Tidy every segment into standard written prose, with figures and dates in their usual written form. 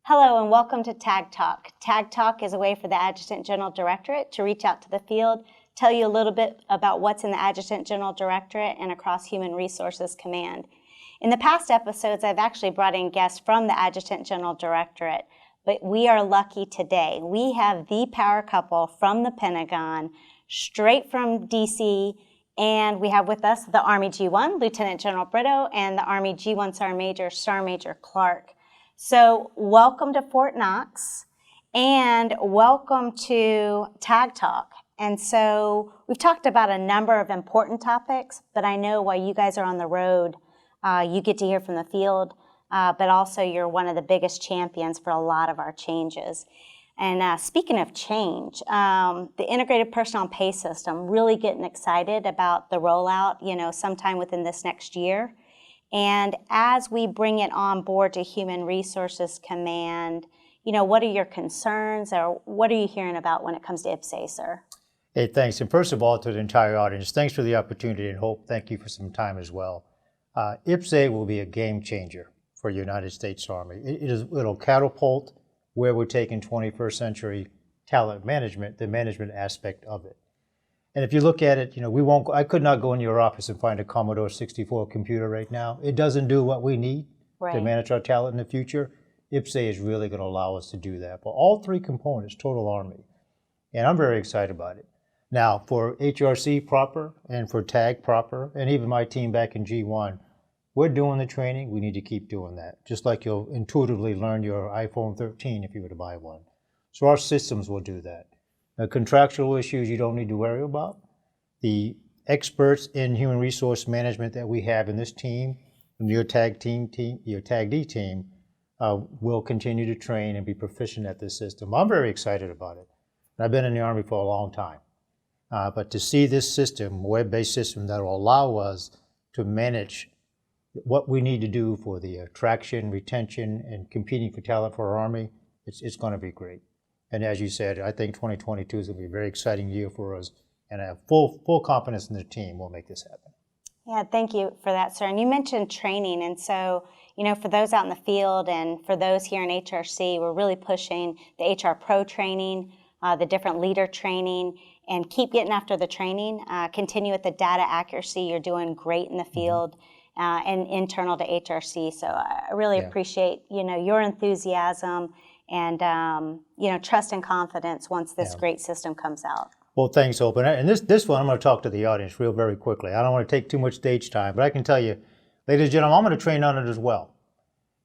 Hello and welcome to Tag Talk. Tag Talk is a way for the Adjutant General Directorate to reach out to the field, tell you a little bit about what's in the Adjutant General Directorate and across Human Resources Command. In the past episodes, I've actually brought in guests from the Adjutant General Directorate, but we are lucky today. We have the power couple from the Pentagon, straight from DC, and we have with us the Army G1, Lieutenant General Brito, and the Army G1 Sergeant Major Clark. So welcome to Fort Knox and welcome to Tag Talk. And so we've talked about a number of important topics, but I know while you guys are on the road, you get to hear from the field, but also you're one of the biggest champions for a lot of our changes. And speaking of change, the Integrated Personnel and Pay System, really getting excited about the rollout, sometime within this next year. And as we bring it on board to Human Resources Command, what are your concerns or what are you hearing about when it comes to IPPS-A, sir? Hey, thanks. And first of all, to the entire audience, thanks for the opportunity, and Hope, thank you for some time as well. IPPS-A will be a game changer for the United States Army. It'll catapult where we're taking 21st century talent management, the management aspect of it. And if you look at it, I could not go in your office and find a Commodore 64 computer right now. It doesn't do what we need to manage our talent in the future. IPPS-A is really going to allow us to do that. But all three components, total Army. And I'm very excited about it. Now, for HRC proper and for TAG proper, and even my team back in G1, we're doing the training. We need to keep doing that. Just like you'll intuitively learn your iPhone 13 if you were to buy one. So our systems will do that. The contractual issues you don't need to worry about. The experts in human resource management that we have in this team, and your your TAG-D team, will continue to train and be proficient at this system. I'm very excited about it. I've been in the Army for a long time. But to see this system, web-based system that will allow us to manage what we need to do for the attraction, retention, and competing for talent for our Army, it's going to be great. And as you said, I think 2022 is going to be a very exciting year for us, and I have full confidence in the team we'll make this happen. Yeah, thank you for that, sir. And you mentioned training, and so, for those out in the field and for those here in HRC, we're really pushing the HR Pro training, the different leader training, and keep getting after the training. Continue with the data accuracy. You're doing great in the field and internal to HRC. So I really appreciate, your enthusiasm and trust and confidence once this great system comes out. Well, thanks, Hope. And this one, I'm going to talk to the audience very quickly. I don't want to take too much stage time, but I can tell you, ladies and gentlemen, I'm going to train on it as well.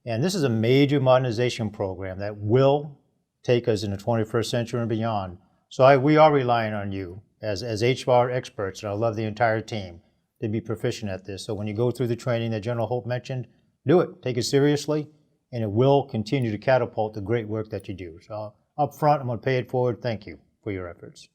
And this is a major modernization program that will take us in the 21st century and beyond. So we are relying on you as HR experts, and I love the entire team, to be proficient at this. So when you go through the training that General Hope mentioned, do it. Take it seriously. And it will continue to catapult the great work that you do. So up front, I'm going to pay it forward. Thank you for your efforts.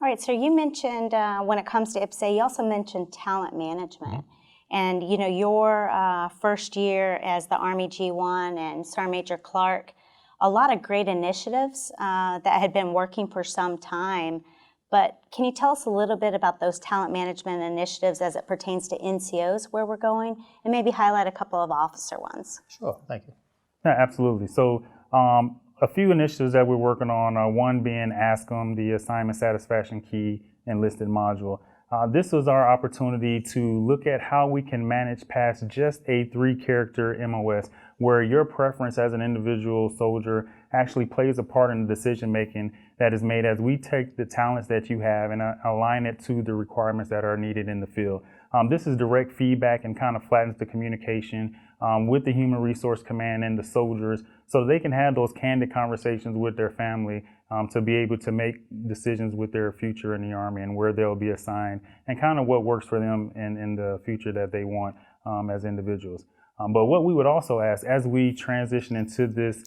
All right, so you mentioned when it comes to IPPS-A, you also mentioned talent management. And your first year as the Army G1 and Sergeant Major Clark, a lot of great initiatives that had been working for some time. But can you tell us a little bit about those talent management initiatives as it pertains to NCOs, where we're going, and maybe highlight a couple of officer ones? Sure, thank you. Yeah, absolutely. So a few initiatives that we're working on, one being ASCM, the Assignment Satisfaction Key Enlisted Module. This was our opportunity to look at how we can manage past just a 3-character MOS, where your preference as an individual soldier actually plays a part in the decision making that is made as we take the talents that you have and align it to the requirements that are needed in the field. This is direct feedback and kind of flattens the communication with the Human Resource Command and the soldiers so they can have those candid conversations with their family to be able to make decisions with their future in the Army and where they'll be assigned and kind of what works for them in the future that they want as individuals. But what we would also ask as we transition into this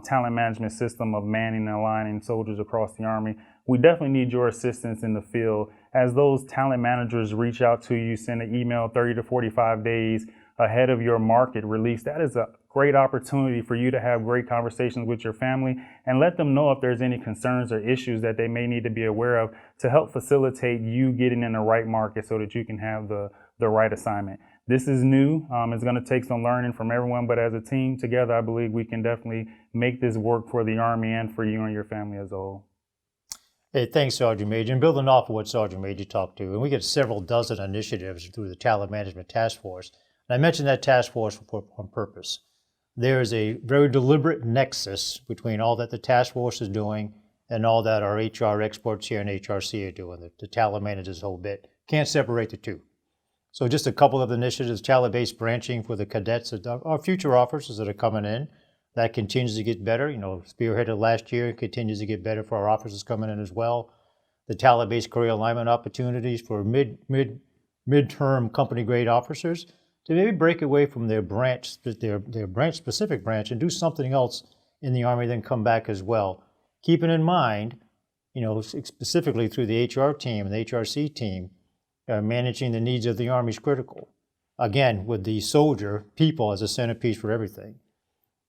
talent management system of manning and aligning soldiers across the Army, we definitely need your assistance in the field as those talent managers reach out to you, send an email 30 to 45 days ahead of your market release, that is a great opportunity for you to have great conversations with your family and let them know if there's any concerns or issues that they may need to be aware of to help facilitate you getting in the right market so that you can have the right assignment. This is new. It's going to take some learning from everyone, but as a team together, I believe we can definitely make this work for the Army and for you and your family as a whole. Hey, thanks, Sergeant Major. And building off of what Sergeant Major talked to, and we get several dozen initiatives through the Talent Management Task Force. And I mentioned that task force on purpose. There is a very deliberate nexus between all that the task force is doing and all that our HR experts here in HRC are doing. The talent managers whole bit. Can't separate the two. So just a couple of initiatives, talent-based branching for the cadets, our future officers that are coming in. That continues to get better. Spearheaded last year, continues to get better for our officers coming in as well. The talent-based career alignment opportunities for mid-term company-grade officers to maybe break away from their branch-specific branch and do something else in the Army, then come back as well. Keeping in mind, specifically through the HR team and the HRC team, managing the needs of the Army is critical. Again, with the soldier, people as a centerpiece for everything.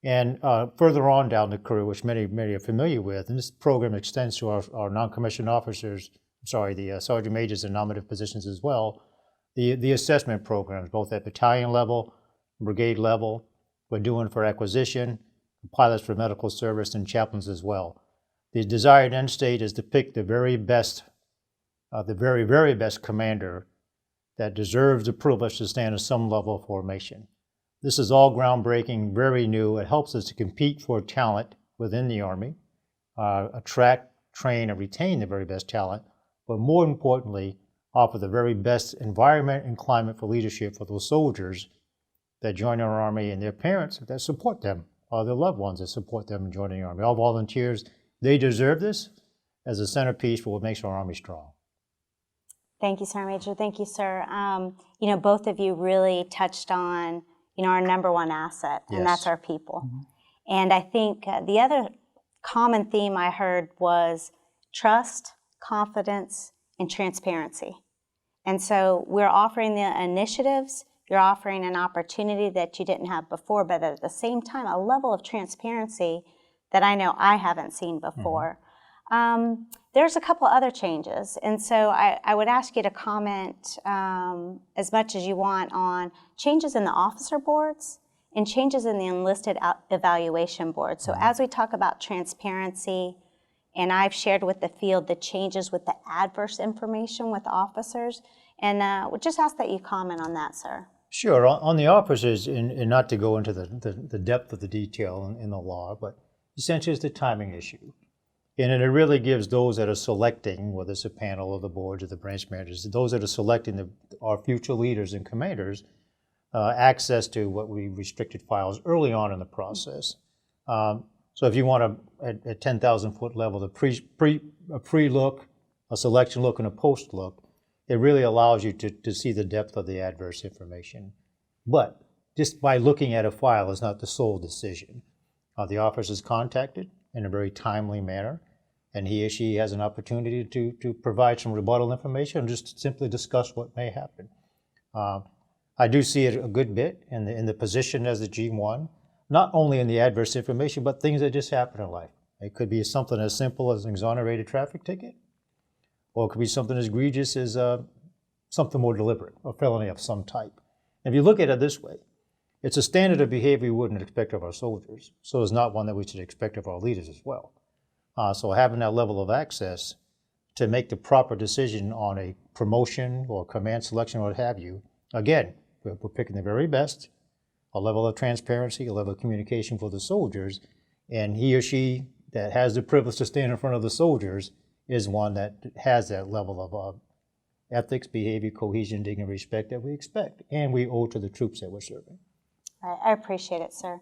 And further on down the career, which many are familiar with, and this program extends to our non-commissioned officers, the sergeant majors and nominative positions as well, the assessment programs, both at battalion level, brigade level, we're doing for acquisition, pilots for medical service, and chaplains as well. The desired end state is to pick the very best, the very, very best commander that deserves the privilege to stand at some level of formation. This is all groundbreaking, very new. It helps us to compete for talent within the Army, attract, train, and retain the very best talent, but more importantly, offer the very best environment and climate for leadership for those soldiers that join our Army and their parents that support them, or their loved ones that support them in joining the Army. All volunteers, they deserve this as a centerpiece for what makes our Army strong. Thank you, Sergeant Major. Thank you, sir. Both of you really touched on our number one asset, and Yes. that's our people. Mm-hmm. And I think the other common theme I heard was trust, confidence, and transparency. And so we're offering the initiatives, you're offering an opportunity that you didn't have before, but at the same time, a level of transparency that I know I haven't seen before. Mm-hmm. There's a couple other changes, and so I would ask you to comment as much as you want on changes in the officer boards and changes in the enlisted evaluation board. So as we talk about transparency, and I've shared with the field the changes with the adverse information with officers, and would just ask that you comment on that, sir. Sure. On the officers, and not to go into the depth of the detail in the law, but essentially it's the timing issue. And it really gives those that are selecting, whether it's a panel of the boards or the branch managers, those that are selecting our future leaders and commanders, access to what we restricted files early on in the process. So if you want at 10,000-foot level, a pre-look, a selection look, and a post-look, it really allows you to see the depth of the adverse information. But just by looking at a file is not the sole decision. The officer is contacted in a very timely manner, and he or she has an opportunity to provide some rebuttal information and just simply discuss what may happen. I do see it a good bit in the position as the G1, not only in the adverse information, but things that just happen in life. It could be something as simple as an exonerated traffic ticket, or it could be something as egregious as something more deliberate, a felony of some type. And if you look at it this way, it's a standard of behavior we wouldn't expect of our soldiers, so it's not one that we should expect of our leaders as well. So having that level of access to make the proper decision on a promotion or command selection or what have you, again, we're picking the very best, a level of transparency, a level of communication for the soldiers, and he or she that has the privilege to stand in front of the soldiers is one that has that level of ethics, behavior, cohesion, dignity, respect that we expect, and we owe to the troops that we're serving. I appreciate it, sir.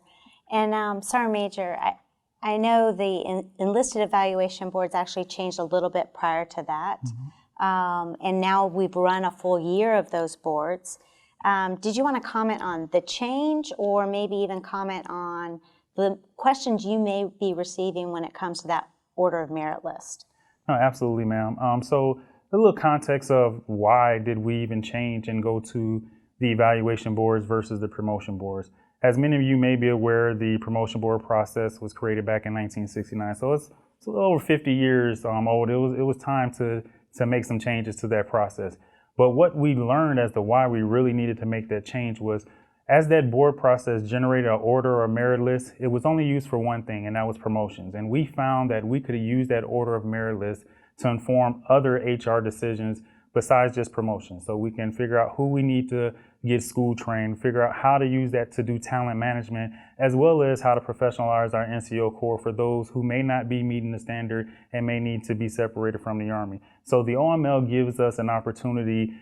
And Sergeant Major, I know the enlisted evaluation boards actually changed a little bit prior to that, and now we've run a full year of those boards. Did you want to comment on the change, or maybe even comment on the questions you may be receiving when it comes to that order of merit list? No, absolutely, ma'am. So a little context of why did we even change and go to the evaluation boards versus the promotion boards. As many of you may be aware, the promotion board process was created back in 1969, so it's a little over 50 years old. It was time to make some changes to that process. But what we learned as to why we really needed to make that change was, as that board process generated an order or merit list, it was only used for one thing, and that was promotions. And we found that we could use that order of merit list to inform other HR decisions besides just promotion. So we can figure out who we need to get school trained, figure out how to use that to do talent management, as well as how to professionalize our NCO Corps for those who may not be meeting the standard and may need to be separated from the Army. So the OML gives us an opportunity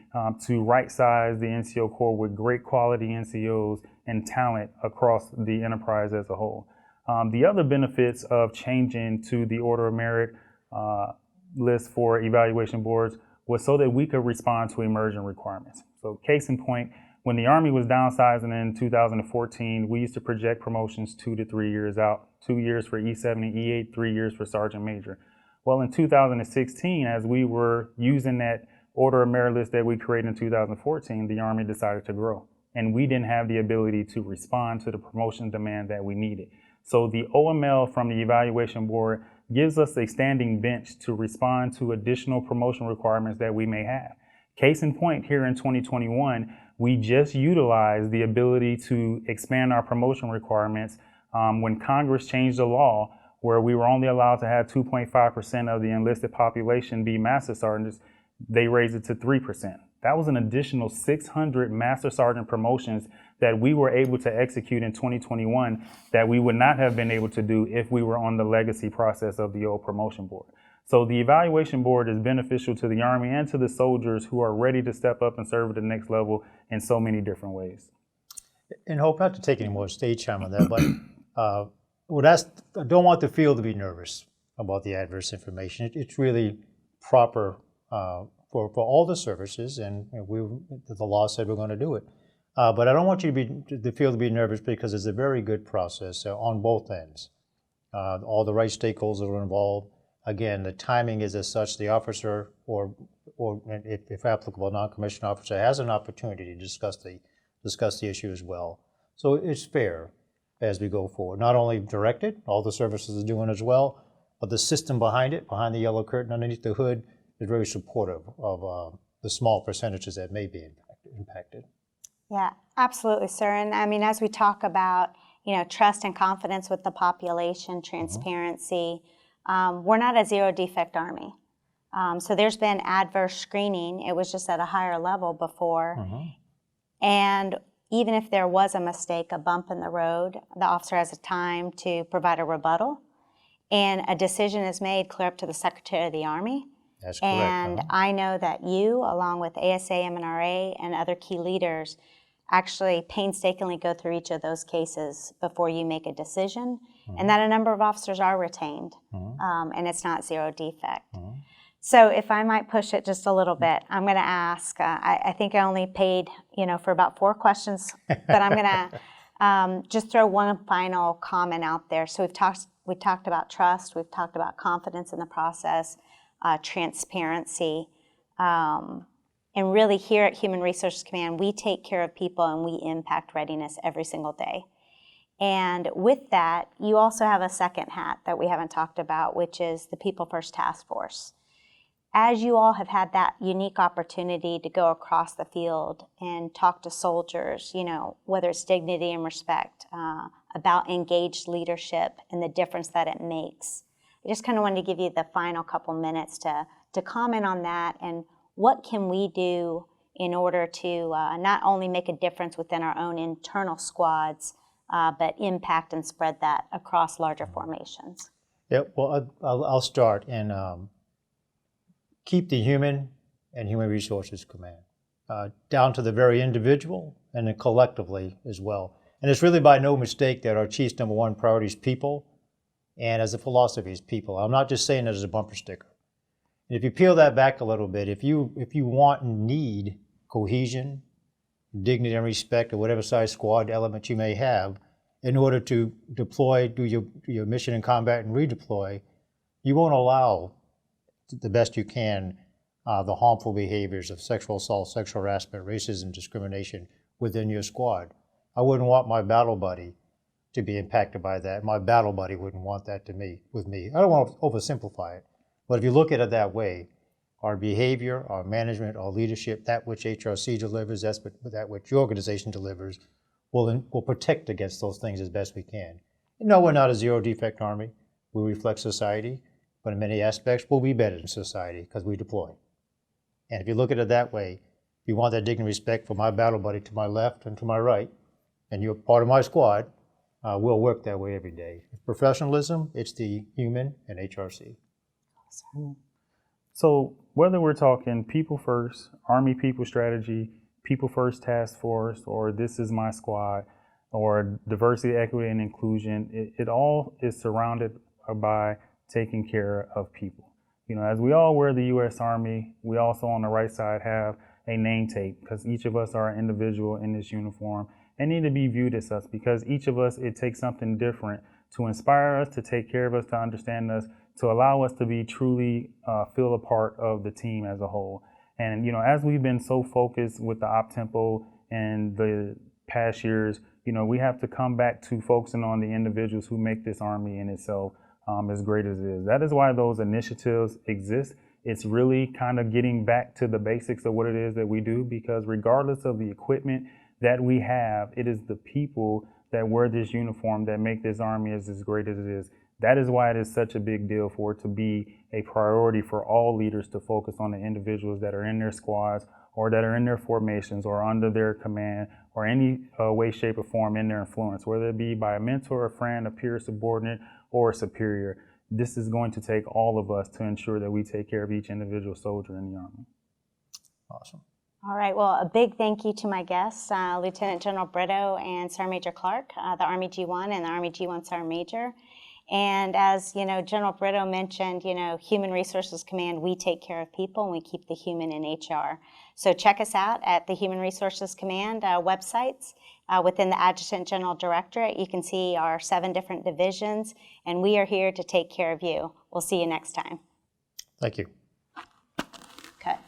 to right-size the NCO Corps with great quality NCOs and talent across the enterprise as a whole. The other benefits of changing to the order of merit list for evaluation boards was so that we could respond to emerging requirements. So case in point, when the Army was downsizing in 2014, we used to project promotions 2 to 3 years out, 2 years for E7 and E8, 3 years for Sergeant Major. Well, in 2016, as we were using that order of merit list that we created in 2014, the Army decided to grow. And we didn't have the ability to respond to the promotion demand that we needed. So the OML from the evaluation board gives us a standing bench to respond to additional promotion requirements that we may have. Case in point, here in 2021, we just utilized the ability to expand our promotion requirements when Congress changed the law where we were only allowed to have 2.5% of the enlisted population be master sergeants. They raised it to 3%. That was an additional 600 master sergeant promotions that we were able to execute in 2021 that we would not have been able to do if we were on the legacy process of the old promotion board. So the evaluation board is beneficial to the Army and to the soldiers who are ready to step up and serve at the next level in so many different ways. And Hope, not to take any more stage time on that, but I don't want the field to be nervous about the adverse information. It's really proper for all the services, and the law said we're going to do it. But I don't want you the field to be nervous because it's a very good process on both ends. All the right stakeholders are involved. Again, the timing is as such the officer or if applicable, non-commissioned officer has an opportunity to discuss the issue as well. So it's fair as we go forward. Not only directed, all the services are doing as well, but the system behind it, behind the yellow curtain, underneath the hood, is very supportive of the small percentages that may be impacted. Yeah, absolutely, sir. And I mean, as we talk about, trust and confidence with the population, transparency, we're not a zero defect Army. So there's been adverse screening. It was just at a higher level before. And even if there was a mistake, a bump in the road, the officer has a time to provide a rebuttal, and a decision is made clear up to the Secretary of the Army. That's correct. And I know that you, along with ASA, MNRA, and other key leaders, actually painstakingly go through each of those cases before you make a decision, and that a number of officers are retained, and it's not zero defect. So if I might push it just a little bit, I'm going to ask, I think I only paid, for about 4 questions, but I'm going to just throw one final comment out there. So we talked about trust, we've talked about confidence in the process, transparency, and really here at Human Resources Command, we take care of people and we impact readiness every single day. And with that, you also have a second hat that we haven't talked about, which is the People First Task Force. As you all have had that unique opportunity to go across the field and talk to soldiers, whether it's dignity and respect, about engaged leadership and the difference that it makes. I just kind of wanted to give you the final couple minutes to comment on that and what can we do in order to not only make a difference within our own internal squads, but impact and spread that across larger formations. Yeah, well, I'll start and keep the human and Human Resources Command down to the very individual and then collectively as well. And it's really by no mistake that our chief's #1 priority is people, and as a philosophy is people. I'm not just saying that as a bumper sticker. And if you peel that back a little bit, if you want and need cohesion, dignity and respect, or whatever size squad element you may have, in order to deploy, do your mission in combat and redeploy, you won't allow the best you can the harmful behaviors of sexual assault, sexual harassment, racism, discrimination, within your squad. I wouldn't want my battle buddy to be impacted by that. My battle buddy wouldn't want that with me. I don't want to oversimplify it, but if you look at it that way, our behavior, our management, our leadership, that which HRC delivers, that which your organization delivers, will protect against those things as best we can. No, we're not a zero defect Army. We reflect society, but in many aspects, we'll be better than society because we deploy. And if you look at it that way, if you want that dignity and respect for my battle buddy to my left and to my right, and you're part of my squad, we'll work that way every day. Professionalism, it's the human and HRC. So whether we're talking people first, Army people strategy, people first task force, or this is my squad, or diversity, equity, and inclusion, it all is surrounded by taking care of people. You know, as we all wear the U.S. Army, we also on the right side have a name tape because each of us are an individual in this uniform and need to be viewed as such because each of us, it takes something different to inspire us, to take care of us, to understand us, to allow us to be truly feel a part of the team as a whole. And, you know, as we've been so focused with the op tempo and the past years, you know, we have to come back to focusing on the individuals who make this Army in itself as great as it is. That is why those initiatives exist. It's really kind of getting back to the basics of what it is that we do, because regardless of the equipment that we have, it is the people that wear this uniform that make this Army as great as it is. That is why it is such a big deal for it to be a priority for all leaders to focus on the individuals that are in their squads or that are in their formations or under their command or any way, shape, or form in their influence, whether it be by a mentor, a friend, a peer, subordinate, or a superior. This is going to take all of us to ensure that we take care of each individual soldier in the Army. Awesome. All right, well, a big thank you to my guests, Lieutenant General Brito and Sergeant Major Clark, the Army G1 and the Army G1 Sergeant Major. And as you know, General Brito mentioned, you know, Human Resources Command, we take care of people and we keep the human in HR. So check us out at the Human Resources Command websites. Within the Adjutant General Directorate, you can see our 7 different divisions, and we are here to take care of you. We'll see you next time. Thank you. Cut.